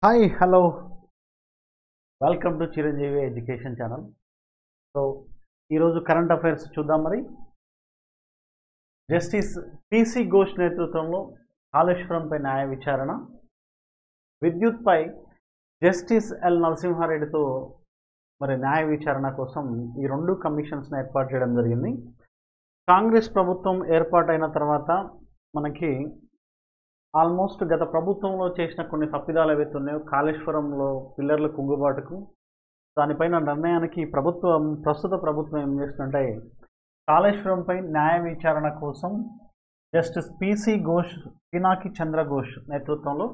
Hi hello welcome to Chiranjeevi education channel. So ఈరోజు current affairs చూద్దాం. మరి జస్టిస్ పిసి ఘోష్ నేతృత్వంలో కాళేశ్వరంపై న్యాయ విచారణ, విద్యుత్పై జస్టిస్ ఎల్ నరసింహారెడ్డితో మరి న్యాయ విచారణ కోసం ఈ రెండు కమిషన్స్ని ఏర్పాటు చేయడం జరిగింది. కాంగ్రెస్ ప్రభుత్వం ఏర్పాటైన తర్వాత మనకి ఆల్మోస్ట్ గత ప్రభుత్వంలో చేసిన కొన్ని తప్పిదాలు ఏవైతే ఉన్నాయో కాళేశ్వరంలో పిల్లర్ల కుంగుబాటుకు దానిపైన నిర్ణయానికి ప్రస్తుత ప్రభుత్వం ఏం చేస్తుందంటే కాళేశ్వరంపై న్యాయ విచారణ కోసం జస్టిస్ పిసి ఘోష్, పినాకి చంద్ర ఘోష్ నేతృత్వంలో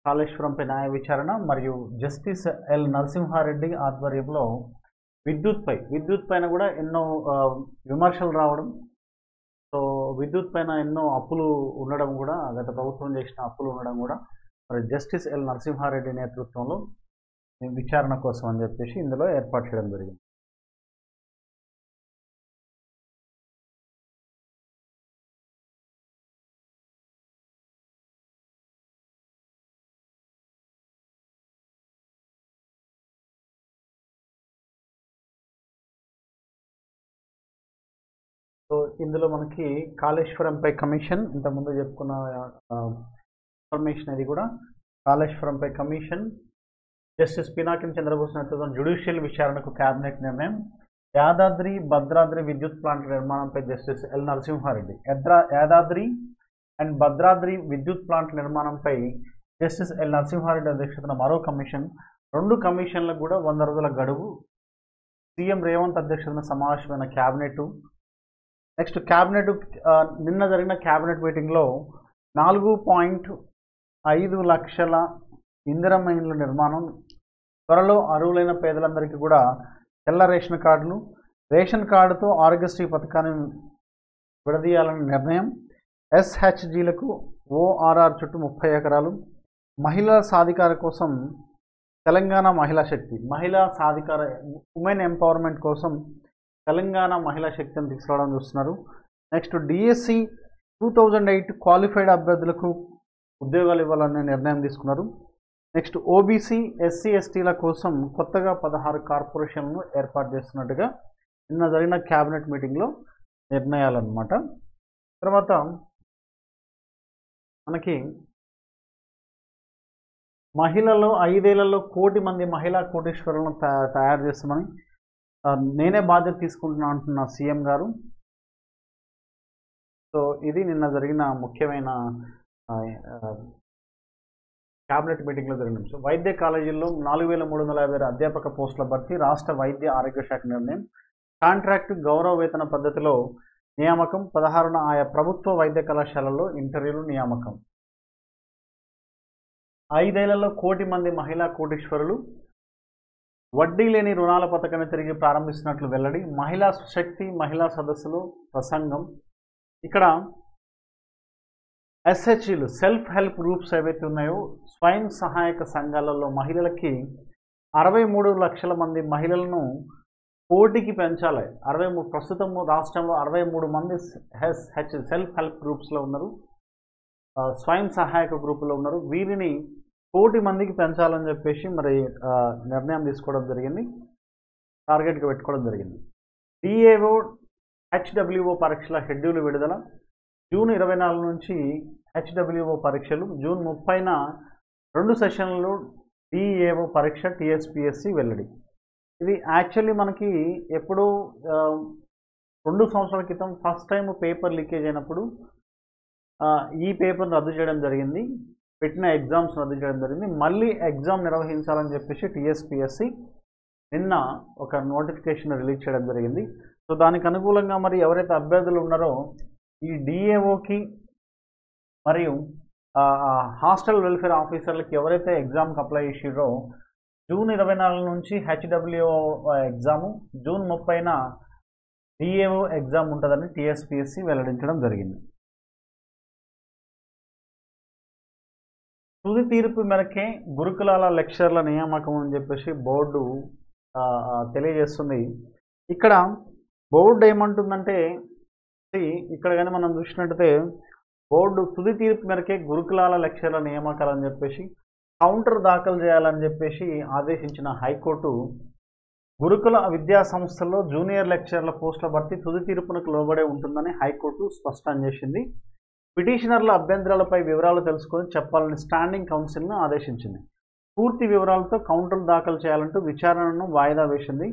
కాళేశ్వరంపై న్యాయ విచారణ మరియు జస్టిస్ ఎల్ నరసింహారెడ్డి ఆధ్వర్యంలో విద్యుత్ పైన కూడా ఎన్నో విమర్శలు రావడం, సో విద్యుత్ పైన ఎన్నో అప్పులు ఉండడం కూడా, గత ప్రభుత్వం చేసిన అప్పులు ఉండడం కూడా మరి జస్టిస్ ఎల్ నరసింహారెడ్డి నేతృత్వంలో విచారణ కోసం అని చెప్పేసి ఇందులో ఏర్పాటు చేయడం జరిగింది. సో ఇందులో మనకి కాళేశ్వరంపై కమిషన్, ఇంతకుముందు చెప్పుకున్న ఇన్ఫర్మేషన్ ఇది కూడా కాళేశ్వరంపై కమిషన్, జస్టిస్ పినాకి చంద్రబోస్ నేతృత్వం జ్యుడిషియల్ విచారణకు కేబినెట్ నిర్ణయం, యాదాద్రి భద్రాద్రి విద్యుత్ ప్లాంట్ నిర్మాణంపై justice L Narasimha Reddy, Yadadri and Bhadradri విద్యుత్ ప్లాంట్ నిర్మాణంపై జస్టిస్ ఎల్ నరసింహారెడ్డి అధ్యక్షతన మరో కమిషన్, రెండు కమిషన్లకు కూడా 100 రోజుల గడువు, సీఎం రేవంత్ అధ్యక్షతన సమావేశమైన క్యాబినెట్. నెక్స్ట్ క్యాబినెట్ నిన్న జరిగిన క్యాబినెట్ మీటింగ్లో 4.5 లక్షల ఇందిరమ్మ ఇండ్ల నిర్మాణం, త్వరలో అర్హులైన పేదలందరికీ కూడా తెల్ల రేషన్ కార్డులు, రేషన్ కార్డుతో ఆరోగ్యశ్రీ పథకాన్ని విడదీయాలని నిర్ణయం, ఎస్హెచ్జీలకు ఓఆర్ఆర్ చుట్టూ 30 ఎకరాలు, మహిళా సాధికార కోసం తెలంగాణ మహిళా శక్తి, ఉమెన్ ఎంపవర్మెంట్ కోసం తెలంగాణ మహిళా శక్తిని తీసుకురావడం చూస్తున్నారు. నెక్స్ట్ డిఎస్సి 2008 క్వాలిఫైడ్ అభ్యర్థులకు ఉద్యోగాలు ఇవ్వాలనే నిర్ణయం తీసుకున్నారు. నెక్స్ట్ ఓబీసీ ఎస్సీ ఎస్టీల కోసం కొత్తగా 16 కార్పొరేషన్లను ఏర్పాటు చేస్తున్నట్టుగా నిన్న జరిగిన క్యాబినెట్ మీటింగ్లో నిర్ణయాలన్నమాట. తర్వాత మనకి మహిళల్లో 5 ఏళ్లలో 1 కోటి మంది మహిళా కోటీశ్వరులను తయారు చేస్తామని నేనే బాధ్యత తీసుకుంటున్నా అంటున్న సీఎం గారు. సో ఇది నిన్న జరిగిన ముఖ్యమైన క్యాబినెట్ మీటింగ్లో జరిగిన అంశం. వైద్య కాలేజీల్లో 4356 అధ్యాపక పోస్టుల భర్తీ, రాష్ట్ర వైద్య ఆరోగ్య శాఖ నిర్ణయం, కాంట్రాక్టు గౌరవ వేతన పద్ధతిలో నియామకం, 16న ఆయా ప్రభుత్వ వైద్య కళాశాలల్లో ఇంటర్వ్యూలు నియామకం. 5 ఏళ్లలో 1 కోటి మంది మహిళా కోటీశ్వరులు, వడ్డీ లేని రుణాల పథకాన్ని తిరిగి ప్రారంభిస్తున్నట్లు వెల్లడి, మహిళా శక్తి మహిళా సదస్సులో ప్రసంగం. ఇక్కడ ఎస్హెచ్జీలు సెల్ఫ్ హెల్ప్ గ్రూప్స్ ఏవైతే ఉన్నాయో స్వయం సహాయక సంఘాలలో మహిళలకి 63 లక్షల మంది మహిళలను కోటికి పెంచాలి. ప్రస్తుతం రాష్ట్రంలో 63 మంది సెల్ఫ్ హెల్ప్ గ్రూప్స్లో ఉన్నారు, స్వయం సహాయక గ్రూపులో ఉన్నారు. వీరిని 1 కోటి మందికి పెంచాలని చెప్పేసి మరి నిర్ణయం తీసుకోవడం జరిగింది, టార్గెట్గా పెట్టుకోవడం జరిగింది. డిఏఓ హెచ్డబ్ల్యూఓ పరీక్షల షెడ్యూల్ విడుదల, జూన్ 24 నుంచి హెచ్డబ్ల్యూఓ పరీక్షలు, జూన్ 30న 2 సెషన్లలో డిఏఓ పరీక్ష, టీఎస్పీఎస్సీ వెల్లడి. ఇది యాక్చువల్లీ మనకి ఎప్పుడో 2 సంవత్సరాల క్రితం ఫస్ట్ టైం పేపర్ లీకేజ్ అయినప్పుడు ఈ పేపర్ని రద్దు చేయడం జరిగింది, పెట్టిన ఎగ్జామ్స్ రద్దు చేయడం జరిగింది. మళ్ళీ ఎగ్జామ్ నిర్వహించాలని చెప్పేసి టీఎస్పీఎస్సీ నిన్న ఒక నోటిఫికేషన్ రిలీజ్ చేయడం జరిగింది. సో దానికి అనుకూలంగా మరి ఎవరైతే అభ్యర్థులు ఉన్నారో ఈ డిఏఓకి మరియు హాస్టల్ వెల్ఫేర్ ఆఫీసర్లకి ఎవరైతే ఎగ్జామ్కి అప్లై చేసిరో జూన్ 24 నుంచి హెచ్డబ్ల్యూఓ ఎగ్జాము, జూన్ 30న డిఏఓ ఎగ్జామ్ ఉంటుందని టీఎస్పీఎస్సీ వెల్లడించడం జరిగింది. తుది తీర్పు మేరకే గురుకులాల లెక్చర్ల నియామకం అని చెప్పేసి బోర్డు తెలియజేస్తుంది. ఇక్కడ బోర్డు ఏమంటుందంటే, ఇక్కడ కానీ మనం చూసినట్టయితే బోర్డు తుది తీర్పు మేరకే గురుకులాల లెక్చర్ల నియామకాలు అని చెప్పేసి కౌంటర్ దాఖలు చేయాలని చెప్పేసి ఆదేశించిన హైకోర్టు గురుకుల విద్యా సంస్థల్లో జూనియర్ లెక్చరర్ల పోస్టుల భర్తీ తుది తీర్పునకు లోబడే ఉంటుందని హైకోర్టు స్పష్టం చేసింది. పిటిషనర్ల అభ్యంతరాలపై వివరాలు తెలుసుకొని చెప్పాలని స్టాండింగ్ కౌన్సిల్ను ఆదేశించింది. పూర్తి వివరాలతో కౌంటర్లు దాఖలు చేయాలంటూ విచారణను వాయిదా వేసింది.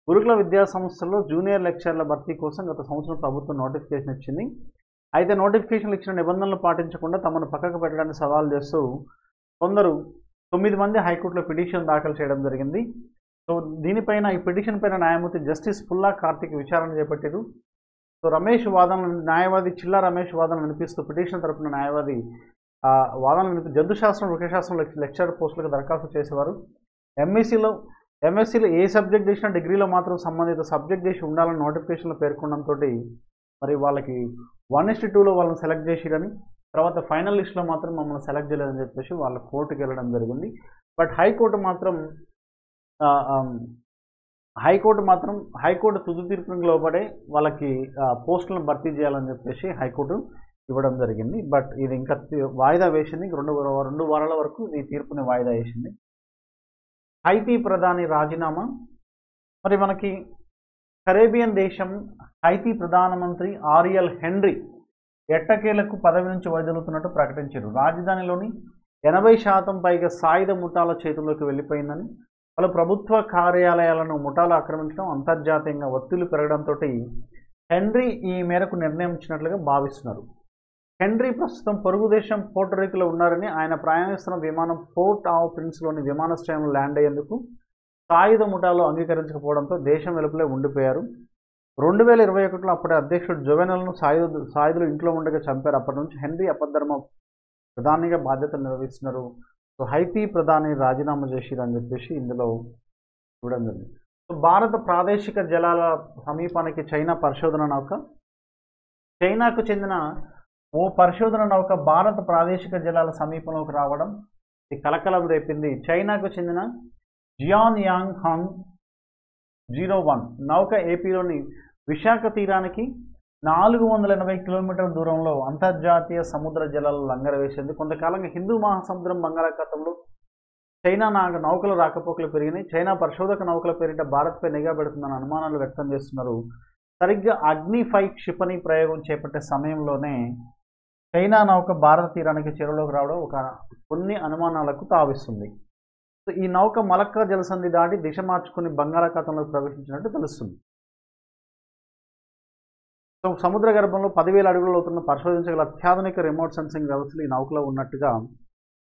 గురుకుల విద్యా సంస్థల్లో జూనియర్ లెక్చరర్ల భర్తీ కోసం గత సంవత్సరం ప్రభుత్వం నోటిఫికేషన్ ఇచ్చింది. అయితే నోటిఫికేషన్లు ఇచ్చిన నిబంధనలు పాటించకుండా తమను పక్కకు పెట్టడానికి సవాల్ చేస్తూ కొందరు 9 మంది హైకోర్టులో పిటిషన్ దాఖలు చేయడం జరిగింది. సో దీనిపైన ఈ పిటిషన్ పైన న్యాయమూర్తి జస్టిస్ పుల్లా కార్తిక్ విచారణ చేపట్టారు. సో న్యాయవాది చిల్లా రమేష్ వాదనలు వినిపిస్తూ పిటిషన్ తరపున న్యాయవాది వాదనలు వినిపిస్తూ జంతుశాస్త్రం వృక్షశాస్త్రం లెక్చరర్ పోస్టులకు దరఖాస్తు చేసేవారు. ఎంఎస్సీలో ఏ సబ్జెక్ట్ చేసినా డిగ్రీలో మాత్రం సంబంధిత సబ్జెక్ట్ చేసి ఉండాలని నోటిఫికేషన్లో పేర్కొనడంతో మరి వాళ్ళకి 1:2లో వాళ్ళని సెలెక్ట్ చేసిరని, తర్వాత ఫైనల్ లిస్ట్లో మాత్రం మమ్మల్ని సెలెక్ట్ చేయలేదని చెప్పేసి వాళ్ళ కోర్టుకి వెళ్ళడం జరిగింది. బట్ హైకోర్టు తుది తీర్పునికి లోబడే వాళ్ళకి పోస్టులను భర్తీ చేయాలని చెప్పేసి హైకోర్టు ఇవ్వడం జరిగింది. బట్ ఇది ఇంకా వాయిదా వేసింది. రెండు వారాల వరకు ఈ తీర్పుని వాయిదా వేసింది. హైతీ ప్రధాని రాజీనామా. మరి మనకి కరేబియన్ దేశం హైతీ ప్రధానమంత్రి ఆరియల్ హెన్రీ ఎట్టకేలకు పదవి నుంచి వైదొలుగుతున్నట్టు ప్రకటించారు. రాజధానిలోని 80% పైగా సాయుధ ముఠాల చేతుల్లోకి వెళ్ళిపోయిందని, పలు ప్రభుత్వ కార్యాలయాలను ముఠాలు ఆక్రమించడం, అంతర్జాతీయంగా ఒత్తిళ్లు పెరగడంతో హెన్రీ ఈ మేరకు నిర్ణయించినట్లుగా భావిస్తున్నారు. హెన్రీ ప్రస్తుతం పొరుగు దేశం పోర్టోరికోలో ఉన్నారని, ఆయన ప్రయాణిస్తున్న విమానం పోర్ట్ ఆఫ్ ప్రిన్స్లోని విమానాశ్రయంలో ల్యాండ్ అయ్యేందుకు సాయుధ ముఠాలు అంగీకరించకపోవడంతో దేశం వెలుపలే ఉండిపోయారు. 2021లో అప్పటి అధ్యక్షుడు జోవెనల్ను సాయుధులు ఇంట్లో ఉండగా చంపారు. అప్పటి నుంచి హెన్రీ అపద్ధర్మ ప్రధానిగా బాధ్యతలు నిర్వహిస్తున్నారు. సో హైతీ ప్రధాని రాజీనామా చేసిరని చెప్పేసి ఇందులో చూడడం జరిగింది. సో భారత ప్రాదేశిక జలాల సమీపానికి చైనాకు చెందిన ఓ పరిశోధన నౌక భారత ప్రాదేశిక జలాల సమీపంలోకి రావడం ఇది కలకలం రేపింది. చైనాకు చెందిన జియాన్యాంగ్ హాంగ్ 01 నౌక ఏపీలోని విశాఖ తీరానికి 480 కిలోమీటర్ల దూరంలో అంతర్జాతీయ సముద్ర జలాలు లంఘన వేసింది. కొంతకాలంగా హిందూ మహాసముద్రం బంగాళాఖాతంలో చైనా నౌకల రాకపోకలు పెరిగినాయి. చైనా పరిశోధక నౌకల పేరిట భారత్పై నిఘా పెడుతుందన్న అనుమానాలు వ్యక్తం చేస్తున్నారు. సరిగ్గా అగ్ని-5 క్షిపణి ప్రయోగం చేపట్టే సమయంలోనే చైనా నౌక భారత తీరానికి చేరువలోకి రావడం కొన్ని అనుమానాలకు తావిస్తుంది. సో ఈ నౌక మలక్కా జలసంధి దాటి దిశ మార్చుకుని బంగాళాఖాతంలోకి ప్రవేశించినట్టు తెలుస్తుంది. సో సముద్ర గర్భంలో 10,000 అడుగుల లోతున్న పరిశోధించగల అత్యాధునిక రిమోట్ సెన్సింగ్ వ్యవస్థలు ఈ నౌకలో ఉన్నట్టుగా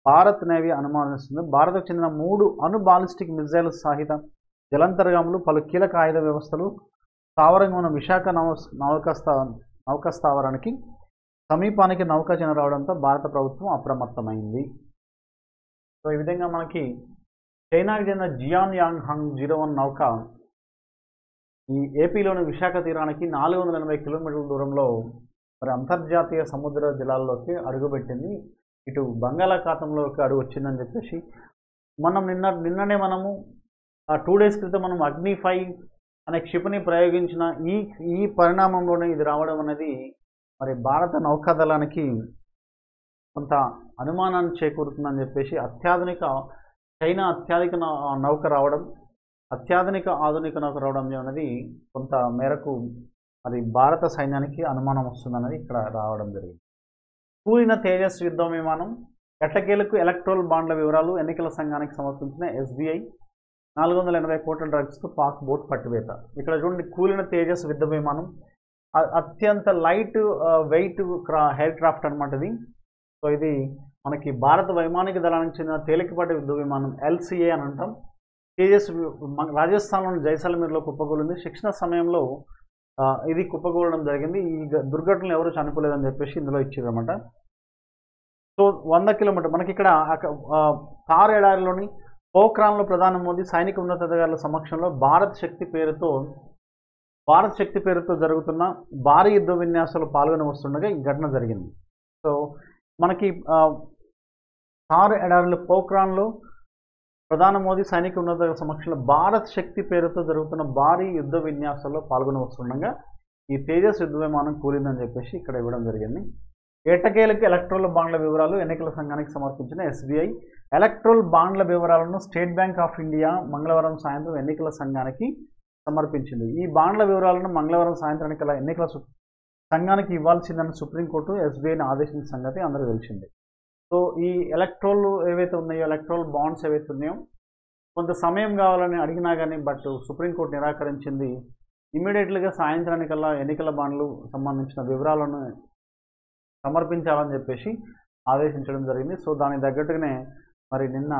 భారత్ నేవీ అనుమానిస్తుంది. భారత్కు చెందిన 3 అణు బాలిస్టిక్ మిజైల్ సహిత జలంతర్గాములు, పలు కీలక ఆయుధ వ్యవస్థలు స్థావరంగా ఉన్న విశాఖ నౌకాస్థావరానికి సమీపానికి నౌకాచన రావడంతో భారత ప్రభుత్వం అప్రమత్తమైంది. సో ఈ విధంగా మనకి చైనాకు చెందిన జియాన్యాంగ్ హాంగ్ 01 నౌక ఈ ఏపీలోని విశాఖ తీరానికి 480 కిలోమీటర్ల దూరంలో మరి అంతర్జాతీయ సముద్ర జలాల్లోకి అడుగుపెట్టింది. ఇటు బంగాళాఖాతంలోకి అడుగు వచ్చిందని చెప్పేసి నిన్ననే మనము 2 డేస్ క్రితం మనం అగ్ని-5 అనే క్షిపణి ప్రయోగించిన ఈ పరిణామంలోనే ఇది రావడం అనేది మరి భారత నౌకాదళానికి కొంత అనుమానాన్ని చేకూరుతుందని చెప్పేసి చైనా అత్యాధునిక నౌక రావడం అనేది కొంత మేరకు మరి భారత సైన్యానికి అనుమానం వస్తుందన్నది ఇక్కడ రావడం జరిగింది. కూలిన తేజస్ యుద్ధ విమానం ఎట్టకేలకు ఎలక్ట్రల్ బాండ్ల వివరాలు ఎన్నికల సంఘానికి సమర్పించిన ఎస్బీఐ 480 కోట్ల డ్రగ్స్తో పాక్ బోట్ పట్టివేత. ఇక్కడ చూడండి, కూలిన తేజస్ యుద్ధ విమానం అత్యంత లైట్ వెయిట్ ఎయిర్ క్రాఫ్ట్ అనమాట ఇది. సో ఇది మనకి భారత వైమానిక దళానికి చెందిన తేలికపాటి యుద్ధ విమానం LCA అని అంటాం. తేజస్ రాజస్థాన్లోని జైసల్మేర్లో కుప్పకూలింది. శిక్షణ సమయంలో ఇది కుప్పకూలడం జరిగింది. ఈ దుర్ఘటనలు ఎవరు చనిపోలేదని చెప్పేసి ఇందులో ఇచ్చారన్నమాట. సో 100 కిలోమీటర్ మనకి ఇక్కడ థార్ ఎడారిలోని పోఖ్రాన్లో ప్రధాని మోదీ సైనిక ఉన్నతాధికారుల సమక్షంలో భారత్ శక్తి పేరుతో జరుగుతున్న భారీ యుద్ధ విన్యాసాలు పాల్గొని వస్తుండగా ఈ ఘటన జరిగింది. సో మనకి థార్ ఎడారిలో పోఖ్రాన్లో ప్రధాని మోదీ సైనిక ఉన్నతాధికారుల సమక్షంలో భారత్ శక్తి పేరుతో జరుగుతున్న భారీ యుద్ధ విన్యాసాల్లో పాల్గొని వస్తుండగా ఈ తేజస్ యుద్ధ విమానం కూలిందని చెప్పేసి ఇక్కడ ఇవ్వడం జరిగింది. ఎట్టకేలకు ఎలక్ట్రల్ బాండ్ల వివరాలు ఎన్నికల సంఘానికి సమర్పించిన ఎస్బీఐ. ఎలక్ట్రల్ బాండ్ల వివరాలను స్టేట్ బ్యాంక్ ఆఫ్ ఇండియా మంగళవారం సాయంత్రం ఎన్నికల సంఘానికి సమర్పించింది. ఈ బాండ్ల వివరాలను మంగళవారం సాయంత్రానికి ఎన్నికల సంఘానికి ఇవ్వాల్సిందని సుప్రీంకోర్టు ఎస్బీఐని ఆదేశించిన సంగతి అందరూ తెలిసిందే. సో ఈ ఎలక్ట్రల్ ఏవైతే ఉన్నాయో, ఎలక్ట్రల్ బాండ్స్ ఏవైతే ఉన్నాయో, కొంత సమయం కావాలని అడిగినా కానీ బట్ సుప్రీంకోర్టు నిరాకరించింది. ఇమీడియట్లీగా సాయంత్రానికల్లా ఎన్నికల బాండ్లు సంబంధించిన వివరాలను సమర్పించాలని చెప్పేసి ఆదేశించడం జరిగింది. సో దానికి తగ్గట్టుగానే మరి నిన్న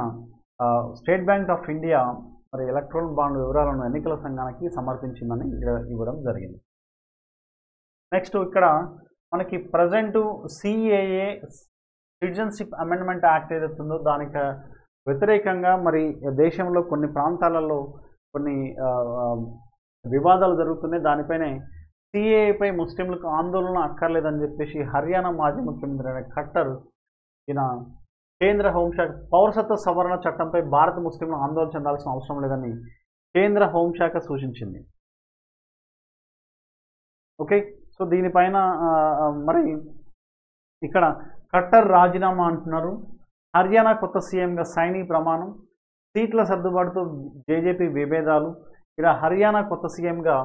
స్టేట్ బ్యాంక్ ఆఫ్ ఇండియా మరి ఎలక్ట్రల్ బాండ్ వివరాలను ఎన్నికల సంఘానికి సమర్పించిందని ఇవ్వడం జరిగింది. నెక్స్ట్ ఇక్కడ మనకి present CAA citizenship amendment act ఏదైతే ఉందో దానికి వ్యతిరేకంగా మరి దేశంలో కొన్ని ప్రాంతాలలో కొన్ని వివాదాలు జరుగుతున్నాయి. దానిపైనే సిఏఏపై ముస్లింలకు ఆందోళన అక్కర్లేదని చెప్పేసి హర్యానా మాజీ ముఖ్యమంత్రి అయిన ఖట్టర్ ఈయన కేంద్ర హోంశాఖ పౌరసత్వ సవరణ చట్టంపై భారత ముస్లింలు ఆందోళన చెందాల్సిన అవసరం లేదని కేంద్ర హోంశాఖ సూచించింది. ఓకే, సో దీనిపైన మరి ఇక్కడ ఖట్టర్ రాజీనామా అంటున్నారు. హర్యానా కొత్త సీఎంగా సైనీ ప్రమాణం, సీట్ల సర్దుబాటుతో జేజేపీ విభేదాలు. ఇలా హర్యానా కొత్త సీఎంగా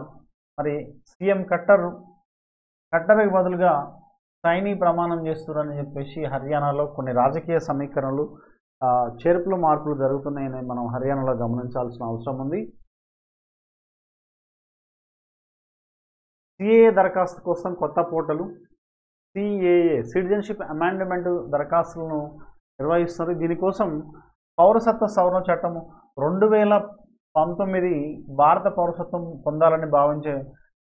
మరి సీఎం ఖట్టర్కి బదులుగా సైనీ ప్రమాణం చేస్తున్నారని చెప్పేసి హర్యానాలో కొన్ని రాజకీయ సమీకరణలు చేర్పులు మార్పులు జరుగుతున్నాయని మనం హర్యానాలో గమనించాల్సిన అవసరం ఉంది. సిఏఏ దరఖాస్తు కోసం కొత్త పోర్టల్ సిఏఏ సిటిజన్షిప్ అమెండ్మెంట్ దరఖాస్తులను నిర్వహిస్తున్నారు. దీనికోసం పౌరసత్వ సవరణ చట్టం 2019 భారత పౌరసత్వం పొందాలని భావించే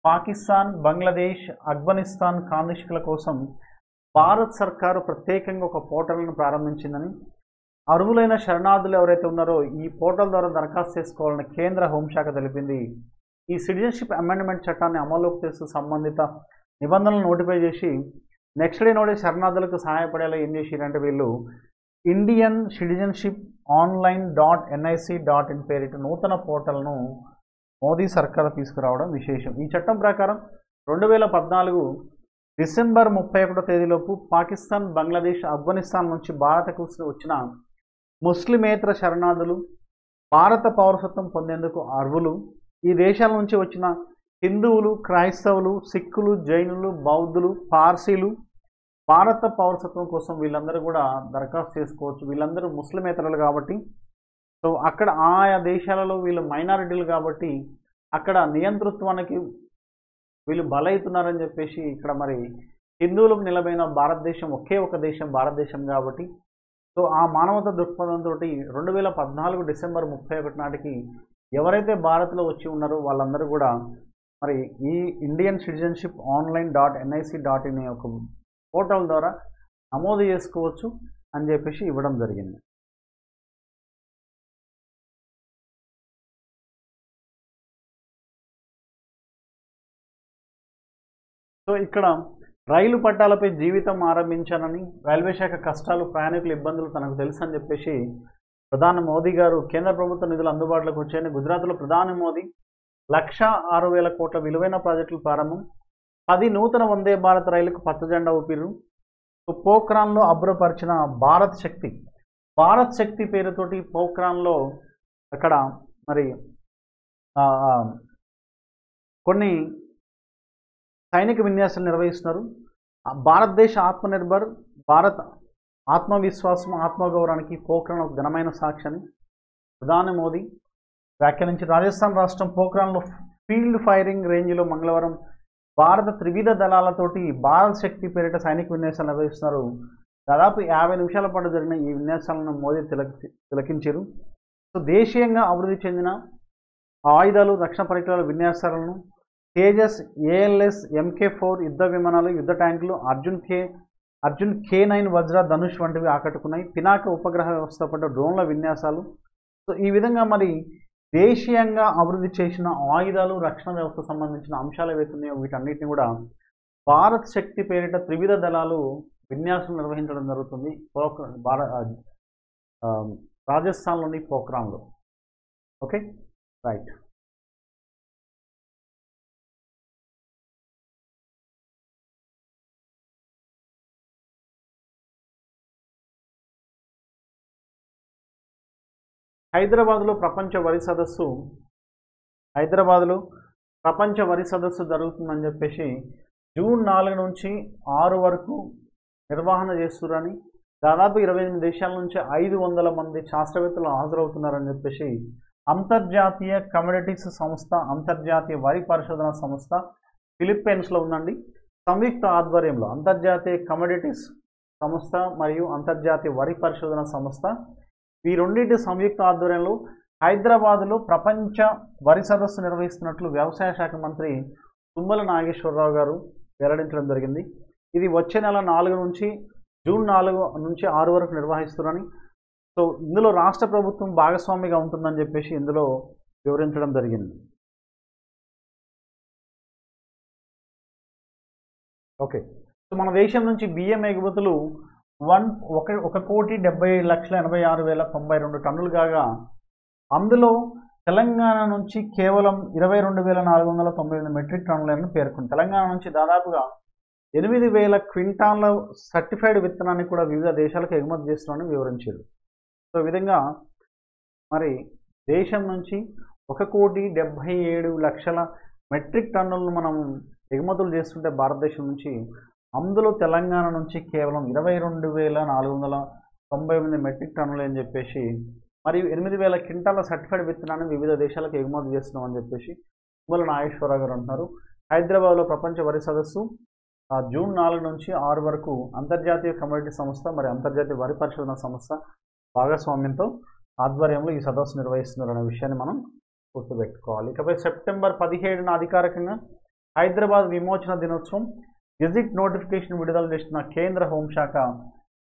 పాకిస్తాన్, బంగ్లాదేశ్, ఆఫ్ఘనిస్తాన్ కానిష్కుల కోసం భారత్ సర్కారు ప్రత్యేకంగా ఒక పోర్టల్ను ప్రారంభించిందని, అర్హులైన శరణార్థులు ఎవరైతే ఉన్నారో ఈ పోర్టల్ ద్వారా దరఖాస్తు చేసుకోవాలని కేంద్ర హోంశాఖ తెలిపింది. ఈ సిటిజన్షిప్ అమెండ్మెంట్ చట్టాన్ని అమల్లోకి తెస్తూ సంబంధిత నిబంధనలు నోటిఫై చేసి నెక్స్ట్ డే నోడే శరణార్థులకు సహాయపడేలా ఏం చేసిరంటే వీళ్ళు ఇండియన్ సిటిజన్షిప్ online.nic.in పేరిట నూతన పోర్టల్ను మోదీ సర్కార్ తీసుకురావడం విశేషం. ఈ చట్టం ప్రకారం 2014 డిసెంబర్ 31వ తేదీలోపు పాకిస్తాన్, బంగ్లాదేశ్, ఆఫ్ఘనిస్తాన్ నుంచి భారత్కు వచ్చిన ముస్లిమేతర శరణార్థులు భారత పౌరసత్వం పొందేందుకు అర్హులు. ఈ దేశాల నుంచి వచ్చిన హిందువులు, క్రైస్తవులు, సిక్కులు, జైనులు, బౌద్ధులు, పార్సీలు భారత పౌరసత్వం కోసం వీళ్ళందరూ కూడా దరఖాస్తు చేసుకోవచ్చు. వీళ్ళందరూ ముస్లిమేతరులు కాబట్టి, సో అక్కడ ఆయా దేశాలలో వీళ్ళు మైనారిటీలు కాబట్టి అక్కడ నియంతృత్వానికి వీళ్ళు బలవుతున్నారని చెప్పేసి ఇక్కడ మరి హిందువులకు నిలబైన భారతదేశం ఒకే ఒక దేశం భారతదేశం కాబట్టి, సో ఆ మానవతా దృక్పథంతో 2014 డిసెంబర్ 31 నాటికి ఎవరైతే భారత్లో వచ్చి ఉన్నారో వాళ్ళందరూ కూడా మరి ఈ ఇండియన్ సిటిజన్షిప్ online.nic.in ఒక పోర్టల్ ద్వారా నమోదు చేసుకోవచ్చు అని చెప్పేసి ఇవ్వడం జరిగింది. సో ఇక్కడ రైలు పట్టాలపై జీవితం ఆరంభించానని, రైల్వే శాఖ కష్టాలు, ప్రయాణికుల ఇబ్బందులు తనకు తెలుసు అని చెప్పేసి ప్రధాని మోదీ గారు కేంద్ర ప్రభుత్వ నిధులు అందుబాటులోకి వచ్చాయని గుజరాత్లో ప్రధాని మోదీ 1,06,000 కోట్ల విలువైన ప్రాజెక్టులు ప్రారంభం, 10 నూతన వందే భారత్ రైలుకు పచ్చజెండా ఊపిరు. పోఖ్రాన్లో అబ్బురపరిచిన భారత్ శక్తి పేరుతోటి పోఖ్రాన్లో అక్కడ మరి కొన్ని సైనిక విన్యాసాలు నిర్వహిస్తున్నారు. భారతదేశ ఆత్మనిర్భర్ భారత్ ఆత్మవిశ్వాసం, ఆత్మగౌరవానికి పోఖ్రాన్ ఒక ఘనమైన సాక్షి ప్రధాని మోదీ వ్యాఖ్యానించి రాజస్థాన్ రాష్ట్రం పోఖ్రాన్లో ఫీల్డ్ ఫైరింగ్ రేంజ్లో మంగళవారం భారత త్రివిధ దళాలతోటి భారత్ శక్తి పేరిట సైనిక విన్యాసాలు నిర్వహిస్తున్నారు. దాదాపు 50 నిమిషాల పాటు జరిగిన ఈ విన్యాసాలను మోదీ తిలకించారు. సో దేశీయంగా అభివృద్ధి చెందిన ఆయుధాలు, రక్షణ పరికరాల విన్యాసాలను తేజస్, ALS, MK4 యుద్ధ విమానాలు, యుద్ధ ట్యాంకులు, అర్జున్ K9 వజ్ర, ధనుష్ వంటివి ఆకట్టుకున్నాయి. పినాక ఉపగ్రహ వ్యవస్థ పట్ల డ్రోన్ల విన్యాసాలు. సో ఈ విధంగా మరి దేశీయంగా అభివృద్ధి చేసిన ఆయుధాలు, రక్షణ వ్యవస్థ సంబంధించిన అంశాలు ఏవైతున్నాయో వీటన్నిటిని కూడా భారత్ శక్తి పేరిట త్రివిధ దళాలు విన్యాసం నిర్వహించడం జరుగుతుంది రాజస్థాన్లోని పోఖ్రాన్లో. Okay, right. హైదరాబాద్లో ప్రపంచ వరి సదస్సు జరుగుతుందని చెప్పేసి జూన్ 4 నుంచి 6 వరకు నిర్వహణ చేస్తున్నారని, దాదాపు 28 దేశాల నుంచి 500 మంది శాస్త్రవేత్తలు హాజరవుతున్నారని చెప్పేసి అంతర్జాతీయ కమోడిటీస్ సంస్థ, అంతర్జాతీయ వరి పరిశోధన సంస్థ ఫిలిప్పీన్స్లో ఉందండి. సంయుక్త ఆధ్వర్యంలో అంతర్జాతీయ కమోడిటీస్ సంస్థ మరియు అంతర్జాతీయ వరి పరిశోధన సంస్థ ఈ రెండింటి సంయుక్త ఆధ్వర్యంలో హైదరాబాదులో ప్రపంచ వరి సదస్సు నిర్వహిస్తున్నట్లు వ్యవసాయ శాఖ మంత్రి తుమ్మల నాగేశ్వరరావు గారు వెల్లడించడం జరిగింది. ఇది వచ్చే నెల 4 నుంచి జూన్ 4 నుంచి 6 వరకు నిర్వహిస్తున్నారని, సో ఇందులో రాష్ట్ర ప్రభుత్వం భాగస్వామిగా ఉంటుందని చెప్పేసి ఇందులో వివరించడం జరిగింది. ఓకే, సో మన దేశం నుంచి బియ్యం ఎగుమతులు 1,70,86,092 టన్నులు కాగా, అందులో తెలంగాణ నుంచి కేవలం 22,498 మెట్రిక్ టన్నులను పేర్కొంది. తెలంగాణ నుంచి దాదాపుగా 8,000 క్వింటాన్ల సర్టిఫైడ్ విత్తనాన్ని కూడా వివిధ దేశాలకు ఎగుమతి చేస్తున్నారని వివరించారు. సో ఈ విధంగా మరి దేశం నుంచి 1,77,00,000 మెట్రిక్ టన్నులను మనం ఎగుమతులు చేస్తుంటే భారతదేశం నుంచి, అందులో తెలంగాణ నుంచి కేవలం 22,498 మెట్రిక్ టన్నులు అని చెప్పేసి, మరియు 8,000 క్వింటాల సర్టిఫైడ్ విత్తనాన్ని వివిధ దేశాలకు ఎగుమతి చేస్తున్నామని చెప్పేసి తుమ్మల నాగేశ్వరరావు గారు అంటున్నారు. హైదరాబాద్లో ప్రపంచ వరి సదస్సు జూన్ 4 నుంచి 6 వరకు అంతర్జాతీయ కమోడిటీ సంస్థ మరియు అంతర్జాతీయ వరి పరిశోధన సంస్థ భాగస్వామ్యంతో ఆధ్వర్యంలో ఈ సదస్సు నిర్వహిస్తున్నారనే విషయాన్ని మనం గుర్తుపెట్టుకోవాలి. ఇకపై సెప్టెంబర్ 17న అధికారికంగా హైదరాబాద్ విమోచన దినోత్సవం గెజిట్ నోటిఫికేషన్ విడుదల చేసిన కేంద్ర హోంశాఖ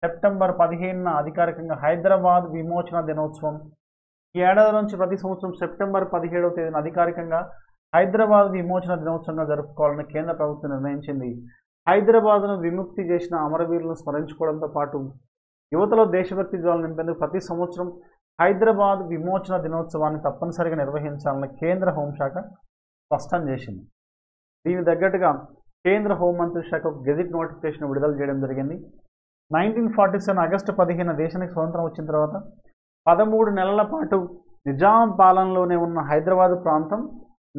సెప్టెంబర్ 15న అధికారికంగా హైదరాబాద్ విమోచన దినోత్సవం, ఈ ఏడాది నుంచి ప్రతి సంవత్సరం సెప్టెంబర్ 17వ తేదీన అధికారికంగా హైదరాబాద్ విమోచన దినోత్సవంగా జరుపుకోవాలని కేంద్ర ప్రభుత్వం నిర్ణయించింది. హైదరాబాద్ను విముక్తి చేసిన అమరవీరులను స్మరించుకోవడంతో పాటు యువతలో దేశభక్తి జ్వాలను నింపేందుకు ప్రతి సంవత్సరం హైదరాబాద్ విమోచన దినోత్సవాన్ని తప్పనిసరిగా నిర్వహించాలని కేంద్ర హోంశాఖ స్పష్టం చేసింది. దీనికి తగ్గట్టుగా కేంద్ర హోంమంత్రి శాఖ ఒక గెజిట్ నోటిఫికేషన్ విడుదల చేయడం జరిగింది. 1947 ఆగస్టు 15 దేశానికి స్వతంత్రం వచ్చిన తర్వాత 13 నెలల పాటు నిజాం పాలనలోనే ఉన్న హైదరాబాద్ ప్రాంతం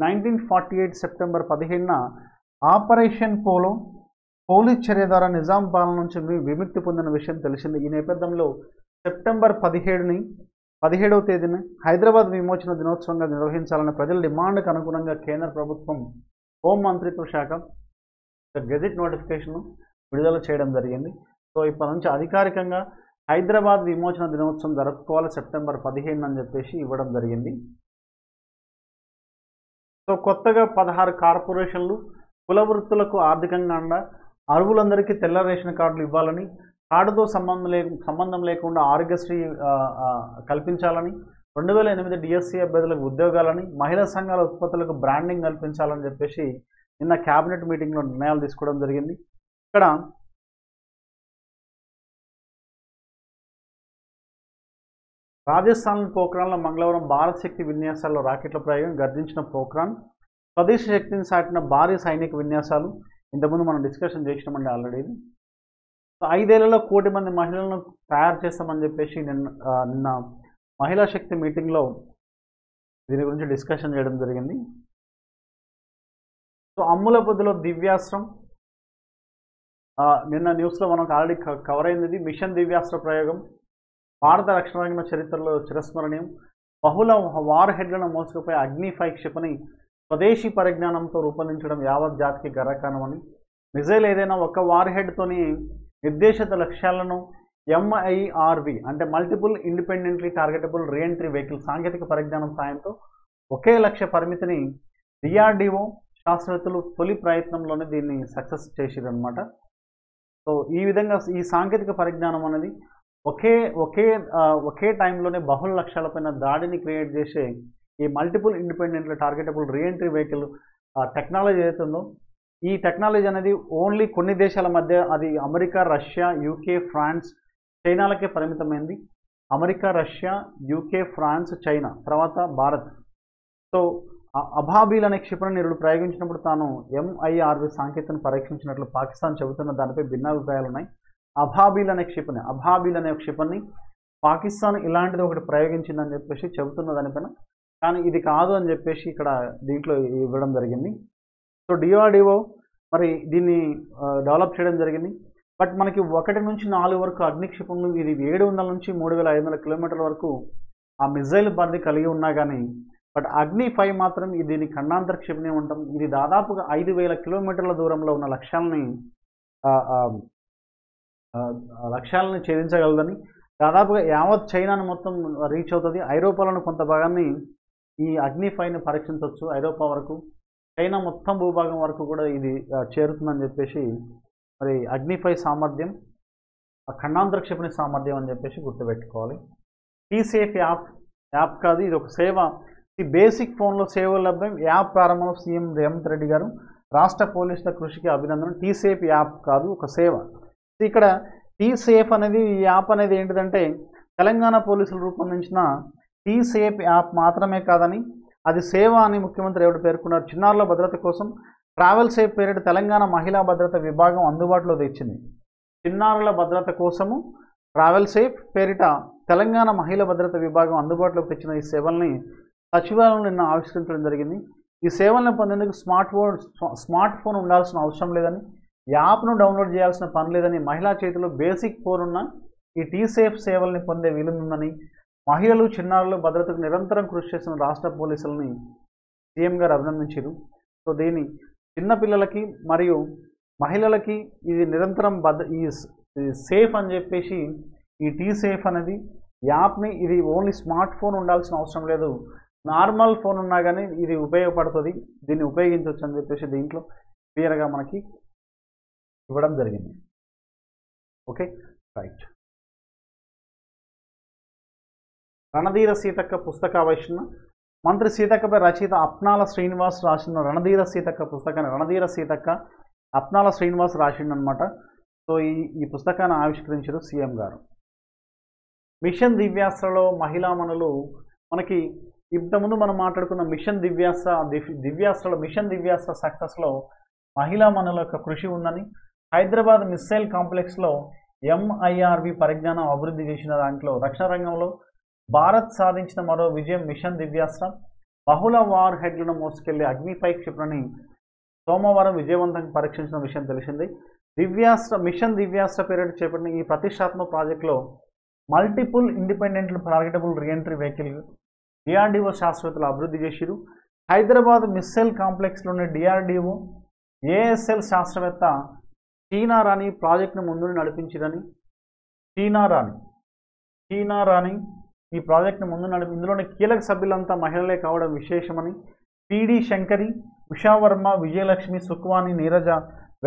1948 సెప్టెంబర్ 15న ఆపరేషన్ పోలో పోలీస్ చర్య ద్వారా నిజాం పాలన నుంచి విముక్తి పొందిన విషయం తెలిసింది. ఈ నేపథ్యంలో సెప్టెంబర్ 17వ తేదీన హైదరాబాద్ విమోచన దినోత్సవంగా నిర్వహించాలనే ప్రజల డిమాండ్కు అనుగుణంగా కేంద్ర ప్రభుత్వం హోం మంత్రిత్వ శాఖ గెజిట్ నోటిఫికేషన్ విడుదల చేయడం జరిగింది. సో ఇప్పటి నుంచి అధికారికంగా హైదరాబాద్ విమోచన దినోత్సవం జరుపుకోవాలి సెప్టెంబర్ 15 అని చెప్పేసి ఇవ్వడం జరిగింది. సో కొత్తగా 16 కార్పొరేషన్లు కుల వృత్తులకు ఆర్థికంగా అండ, అర్హులందరికీ తెల్ల రేషన్ కార్డులు ఇవ్వాలని, కార్డుతో సంబంధం లేకుండా ఆరోగ్యశ్రీ కల్పించాలని, 2008 డిఎస్సీ అభ్యర్థులకు ఉద్యోగాలని, మహిళా సంఘాల ఉత్పత్తులకు బ్రాండింగ్ కల్పించాలని చెప్పేసి నిన్న క్యాబినెట్ మీటింగ్లో నిర్ణయాలు తీసుకోవడం జరిగింది. ఇక్కడ రాజస్థాన్ పోఖ్రాన్లో మంగళవారం భారత్ శక్తి విన్యాసాల్లో రాకెట్ల ప్రయోగం, గర్జించిన పోఖ్రాన్, స్వదేశీ శక్తిని సాటిన భారీ సైనిక విన్యాసాలు ఇంతకుముందు మనం డిస్కషన్ చేసినామండి ఆల్రెడీ. 5 ఏళ్లలో 1 కోటి మంది మహిళలను తయారు చేస్తామని చెప్పేసి నిన్న మహిళా శక్తి మీటింగ్లో దీని గురించి డిస్కషన్ చేయడం జరిగింది. సో అమ్ముల పొద్దులో దివ్యాస్త్రం, నిన్న న్యూస్లో మనకు ఆల్రెడీ కవర్ అయింది. మిషన్ దివ్యాస్త్ర ప్రయోగం భారత రక్షణ రంగ చరిత్రలో చిరస్మరణీయం. బహుళ వార్ హెడ్లను మోసుకుపోయే అగ్ని-5 క్షిపణి స్వదేశీ పరిజ్ఞానంతో రూపొందించడం యావత్ జాతికి గర్వకారణమని, మిజైల్ ఏదైనా ఒక వార్ హెడ్తోని నిర్దేశిత లక్ష్యాలను MIRV అంటే multiple independently targetable reentry vehicle సాంకేతిక పరిజ్ఞానం సాయంతో ఒకే లక్ష్య పరిమితిని DRDO శాస్త్రవేత్తలు తొలి ప్రయత్నంలోనే దీన్ని సక్సెస్ చేసిరన్నమాట. సో ఈ విధంగా ఈ సాంకేతిక పరిజ్ఞానం అనేది ఒకే టైంలోనే బహుళ లక్ష్యాలపైన దాడిని క్రియేట్ చేసే ఈ multiple independently targetable reentry vehicle technology ఏదైతుందో, ఈ టెక్నాలజీ అనేది ఓన్లీ కొన్ని దేశాల మధ్య, అది అమెరికా, రష్యా, UK, ఫ్రాన్స్, చైనాలకే పరిమితమైంది. America, Russia, UK, France, China, తర్వాత భారత్. సో అబాబిల్ అనే క్షిపణిని నిరుడు ప్రయోగించినప్పుడు తాను MIRV సాంకేతికను పరీక్షించినట్లు పాకిస్తాన్ చెబుతున్న దానిపై భిన్నాభిప్రాయాలు ఉన్నాయి. అబాబిల్ అనే క్షిపణి పాకిస్తాన్ ఇలాంటిది ఒకటి ప్రయోగించిందని చెప్పేసి చెబుతున్న దానిపైన, కానీ ఇది కాదు అని చెప్పేసి ఇక్కడ దీంట్లో ఇవ్వడం జరిగింది. సో డిఆర్డిఓ మరి దీన్ని డెవలప్ చేయడం జరిగింది. బట్ మనకి 1 నుంచి 4 వరకు అగ్ని క్షిపణులు, ఇది 700 నుంచి 3500 కిలోమీటర్ల వరకు ఆ మిజైల్ పరిధి కలిగి ఉన్నా కానీ, బట్ అగ్ని 5 మాత్రం దీని ఖండాంతర క్షిపణి ఉంటాం. ఇది దాదాపుగా 5000 కిలోమీటర్ల దూరంలో ఉన్న లక్ష్యాలని ఛేదించగలదని, దాదాపుగా యావత్ చైనాను మొత్తం రీచ్ అవుతుంది. ఐరోపాలోని కొంత భాగాన్ని ఈ అగ్ని 5ని పరీక్షించవచ్చు. ఐరోపా వరకు, చైనా మొత్తం భూభాగం వరకు కూడా ఇది చేరుతుందని చెప్పేసి మరి అగ్ని 5 సామర్థ్యం, ఖండాంతర క్షిపణి సామర్థ్యం అని చెప్పేసి గుర్తుపెట్టుకోవాలి. టీసేఫ్ యాప్ కాదు, ఇది ఒక సేవ. ఈ బేసిక్ ఫోన్లో సేవలు లభ్యం. యాప్ ప్రారంభంలో సీఎం రేవంత్ రెడ్డి గారు రాష్ట్ర పోలీసుల కృషికి అభినందన. టీసేఫ్ యాప్ కాదు, ఒక సేవ. ఇక్కడ టీసేఫ్ అనేది, ఈ యాప్ అనేది ఏంటిదంటే తెలంగాణ పోలీసులు రూపొందించిన టీసేఫ్ యాప్ మాత్రమే కాదని, అది సేవ అని ముఖ్యమంత్రి రేవంత్ పేర్కొన్నారు. చిన్నారుల భద్రత కోసం ట్రావెల్ సేఫ్ పేరిట తెలంగాణ మహిళా భద్రత విభాగం అందుబాటులో తెచ్చింది. చిన్నారుల భద్రత కోసము ట్రావెల్ సేఫ్ పేరిట తెలంగాణ మహిళా భద్రత విభాగం అందుబాటులోకి తెచ్చిన ఈ సేవల్ని సచివాలయంలో నిన్న ఆవిష్కరించడం జరిగింది. ఈ సేవలను పొందేందుకు స్మార్ట్ ఫోన్ ఉండాల్సిన అవసరం లేదని, యాప్ను డౌన్లోడ్ చేయాల్సిన పని లేదని, మహిళా చేతిలో బేసిక్ ఫోన్ ఉన్న ఈ టీసేఫ్ సేవల్ని పొందే వీలుందని, మహిళలు చిన్నారుల భద్రతకు నిరంతరం కృషి చేసిన రాష్ట్ర పోలీసులని సీఎం గారు అభినందించారు. సో దీని చిన్నపిల్లలకి మరియు మహిళలకి ఇది నిరంతరం ఈ సేఫ్ అని చెప్పేసి ఈ టీసేఫ్ అనేది యాప్ని, ఇది ఓన్లీ స్మార్ట్ ఫోన్ ఉండాల్సిన అవసరం లేదు, నార్మల్ ఫోన్ ఉన్నా కానీ ఇది ఉపయోగపడుతుంది, దీన్ని ఉపయోగించవచ్చు అని చెప్పేసి దీంట్లో క్లియర్గా మనకి ఇవ్వడం జరిగింది. Okay, right. రణధీర సీతక్క పుస్తకావిష్కరణ. మంత్రి సీతక్కపై రచయిత అప్నాల శ్రీనివాస్ రాసిన రణధీర సీతక్క పుస్తకాన్ని, రణధీర సీతక్క అప్నాల శ్రీనివాస్ రాసిండనమాట. సో ఈ పుస్తకాన్ని ఆవిష్కరించారు సీఎం గారు. మిషన్ దివ్యాస్త్రలో మహిళామణులు, మనకి ఇంతకుముందు మనం మాట్లాడుకున్న మిషన్ దివ్యాస్త్ర సక్సెస్లో మహిళామణుల యొక్క కృషి ఉందని, హైదరాబాద్ మిస్సైల్ కాంప్లెక్స్లో MIRV పరిజ్ఞానం అభివృద్ధి చేసిన దాంట్లో రక్షణ రంగంలో భారత్ సాధించిన మరో విజయం మిషన్ దివ్యాస్త్ర. బహుళ వార్ హెడ్లను మోసుకెళ్లే అగ్ని 5 క్షిపణిని సోమవారం విజయవంతంగా పరీక్షించిన విషయం తెలిసింది. మిషన్ దివ్యాస్త్ర పేరిట చేపట్టిన ఈ ప్రతిష్టాత్మక ప్రాజెక్టులో multiple independent targetable reentry vehicle DRDO శాస్త్రవేత్తలు అభివృద్ధి చేసిరు. హైదరాబాద్ మిస్సైల్ కాంప్లెక్స్లోని DRDO ASL శాస్త్రవేత్త చీనా రాణి ప్రాజెక్టును ముందు నడిపించిరని, చీనా రాణి ఈ ప్రాజెక్టును ముందు ఇందులోని కీలక సభ్యులంతా మహిళలే కావడం విశేషమని, PD శంకరి, ఉషావర్మ, విజయలక్ష్మి, సుఖ్వాని, నీరజ,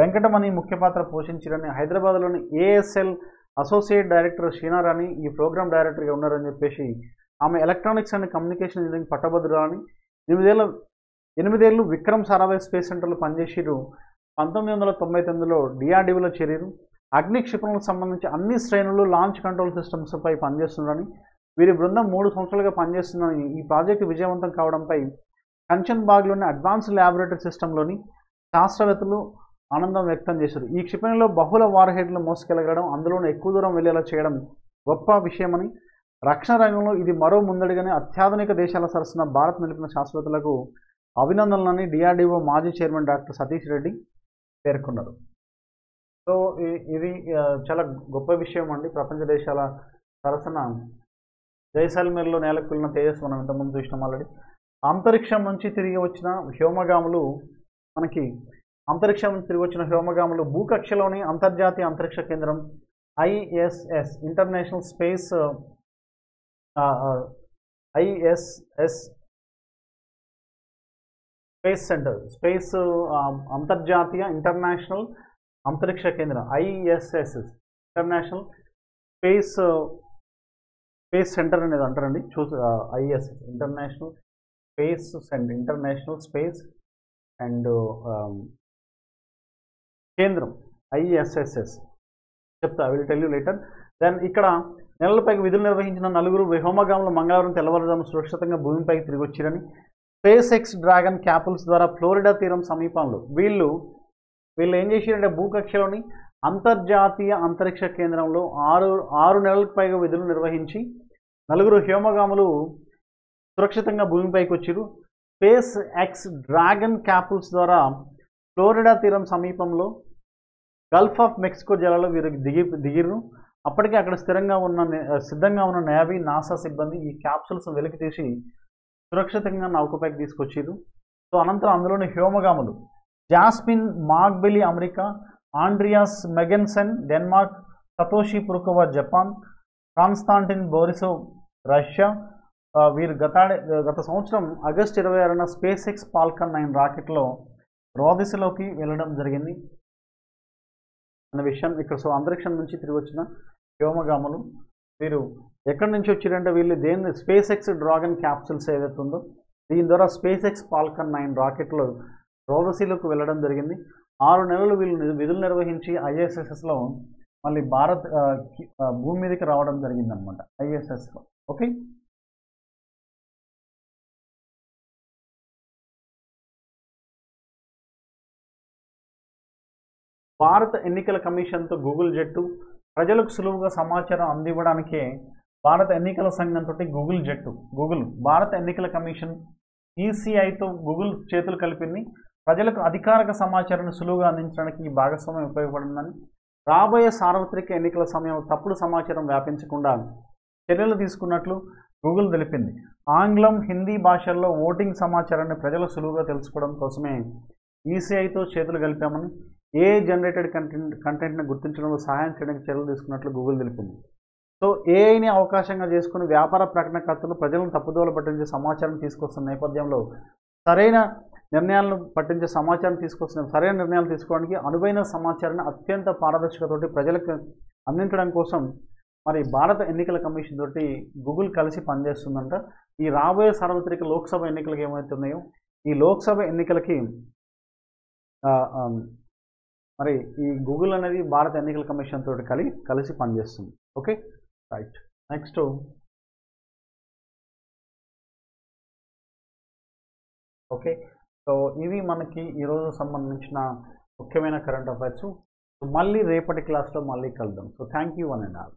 వెంకటమణి ముఖ్య పాత్ర పోషించారని, హైదరాబాద్లోని ASL అసోసియేట్ డైరెక్టర్ చీనా రాణి ఈ ప్రోగ్రామ్ డైరెక్టర్గా ఉన్నారని చెప్పేసి, ఆమె ఎలక్ట్రానిక్స్ అండ్ కమ్యూనికేషన్ ఇంజనీరింగ్ పట్టభద్రురాలని, 8 ఏళ్ళు విక్రమ్ సారాభాయ్ స్పేస్ సెంటర్లో పనిచేసిరు. 1999లో DRDOలో చేరారు. అగ్ని క్షిపణులకు సంబంధించి అన్ని శ్రేణులు లాంచ్ కంట్రోల్ సిస్టమ్స్పై పనిచేస్తున్నారని, వీరి బృందం 3 సంవత్సరాలుగా పనిచేస్తుందని, ఈ ప్రాజెక్టు విజయవంతం కావడంపై కంచన్బాగ్లోని అడ్వాన్స్డ్ ల్యాబొరేటరీ సిస్టంలోని శాస్త్రవేత్తలు ఆనందం వ్యక్తం చేశారు. ఈ క్షిపణిలో బహుళ వార్ హెడ్లను మోసుకెళ్లగడం, అందులోనూ ఎక్కువ దూరం వెళ్లేలా చేయడం గొప్ప విషయమని, రక్షణ రంగంలో ఇది మరో ముందడిగానే అత్యాధునిక దేశాల సరసన భారత్ నిలిపిన శాస్త్రవేత్తలకు అభినందనలని DRDO మాజీ చైర్మన్ డాక్టర్ సతీష్ రెడ్డి పేర్కొన్నారు. సో ఇది చాలా గొప్ప విషయం అండి. ప్రపంచ దేశాల సరసన జైసల్మేర్లో నేలకొల్లిన తేజస్ మనం ఇంతకుముందు చూసినాం ఆల్రెడీ. అంతరిక్షం నుంచి తిరిగి వచ్చిన వ్యోమగాములు, భూకక్షలోని అంతర్జాతీయ అంతరిక్ష కేంద్రం ISS ఇంటర్నేషనల్ స్పేస్ సెంటర్, అంతర్జాతీయ ఇంటర్నేషనల్ అంతరిక్ష కేంద్రం ISS ఇంటర్నేషనల్ స్పేస్ సెంటర్ అనేది అంటారండి. ISS ఇంటర్నేషనల్ స్పేస్ అండ్ కేంద్రం ISSS చెప్తా, will tell you later. Then ఇక్కడ నెలలపైకి విధులు నిర్వహించిన 4 వ్యోమగాములు మంగళవారం తెల్లవారుజాము సురక్షితంగా భూమిపైకి తిరిగి వచ్చారని, SpaceX డ్రాగన్ క్యాపుల్స్ ద్వారా ఫ్లోరిడా తీరం సమీపంలో వీళ్ళు ఏం చేశారంటే భూకక్షలోని అంతర్జాతీయ అంతరిక్ష కేంద్రంలో 6 నెలలకు పైగా విధులు నిర్వహించి 4 వ్యోమగాములు సురక్షితంగా భూమిపైకి వచ్చారు. స్పేస్ ఎక్స్ డ్రాగన్ క్యాప్సూల్స్ ద్వారా ఫ్లోరిడా తీరం సమీపంలో గల్ఫ్ ఆఫ్ మెక్సికో జలాల్లో వీరు దిగిరు. అప్పటికే అక్కడ సిద్ధంగా ఉన్న నేవీ, నాసా సిబ్బంది ఈ క్యాప్సూల్స్ వెలికి తీసి సురక్షితంగా నౌకపైకి తీసుకొచ్చారు. సో అనంతరం అందులోని వ్యోమగాములు Jasmin Moghbeli America, Andreas Mogensen Denmark, Satoshi Furukawa Japan, Konstantin Borisov Russia వీరు గత సంవత్సరం ఆగస్టు 26న స్పేస్ ఎక్స్ ఫాల్కన్ 9 రాకెట్లో రోదసిలోకి వెళ్ళడం జరిగింది అన్న విషయం ఇక్కడ. సో అంతరిక్షం నుంచి తిరిగి వచ్చిన వ్యోమగాములు వీరు ఎక్కడి నుంచి వచ్చారంటే వీళ్ళు స్పేస్ ఎక్స్ డ్రాగన్ క్యాప్సూల్స్ ఏదైతే ఉందో దీని ద్వారా స్పేస్ ఎక్స్ ఫాల్కన్ 9 రాకెట్లో రోదసిలోకి వెళ్ళడం జరిగింది. 6 నెలలు వీళ్ళు విధులు నిర్వహించి ISSలో మళ్ళీ భారత్ భూమి మీదకి రావడం జరిగిందనమాట ISSలో. ఓకే, భారత ఎన్నికల కమిషన్తో గూగుల్ జట్టు ప్రజలకు సులువుగా సమాచారం అందివ్వడానికే భారత ఎన్నికల సంఘంతో గూగుల్ భారత ఎన్నికల కమిషన్ ECIతో గూగుల్ చేతులు కలిపింది. ప్రజలకు అధికారిక సమాచారాన్ని సులువుగా అందించడానికి ఈ భాగస్వామ్యం ఉపయోగపడిందని, రాబోయే సార్వత్రిక ఎన్నికల సమయంలో తప్పుడు సమాచారం వ్యాపించకుండా చర్యలు తీసుకున్నట్లు గూగుల్ తెలిపింది. ఆంగ్లం, హిందీ భాషల్లో ఓటింగ్ సమాచారాన్ని ప్రజలు సులువుగా తెలుసుకోవడం కోసమే ECIతో చేతులు కలిపామని, జనరేటెడ్ కంటెంట్ని గుర్తించడంలో సహాయం చేయడానికి చర్యలు తీసుకున్నట్లు గూగుల్ తెలిపింది. సో ఏఐని అవకాశంగా చేసుకుని వ్యాపార ప్రకటనకర్తలు ప్రజలను తప్పుదోవ పట్టించే సమాచారం తీసుకొస్తున్న నేపథ్యంలో సరైన నిర్ణయాలు తీసుకోవడానికి అనువైన సమాచారాన్ని అత్యంత పారదర్శకతోటి ప్రజలకు అందించడం కోసం మరి భారత ఎన్నికల కమిషన్ తోటి గూగుల్ కలిసి పనిచేస్తుందంట. ఈ రాబోయే సార్వత్రిక లోక్సభ ఎన్నికలకు ఏమవుతున్నాయో ఈ లోక్సభ ఎన్నికలకి మరి ఈ గూగుల్ అనేది భారత ఎన్నికల కమిషన్ తోటి కలిసి పనిచేస్తుంది. Okay, right. Next okay, so ఇవి మనకి ఈరోజు సంబంధించిన ముఖ్యమైన కరెంట్ అఫైర్స్. మళ్ళీ రేపటి క్లాస్లో మళ్ళీ కలుద్దాం. So thank you one and all.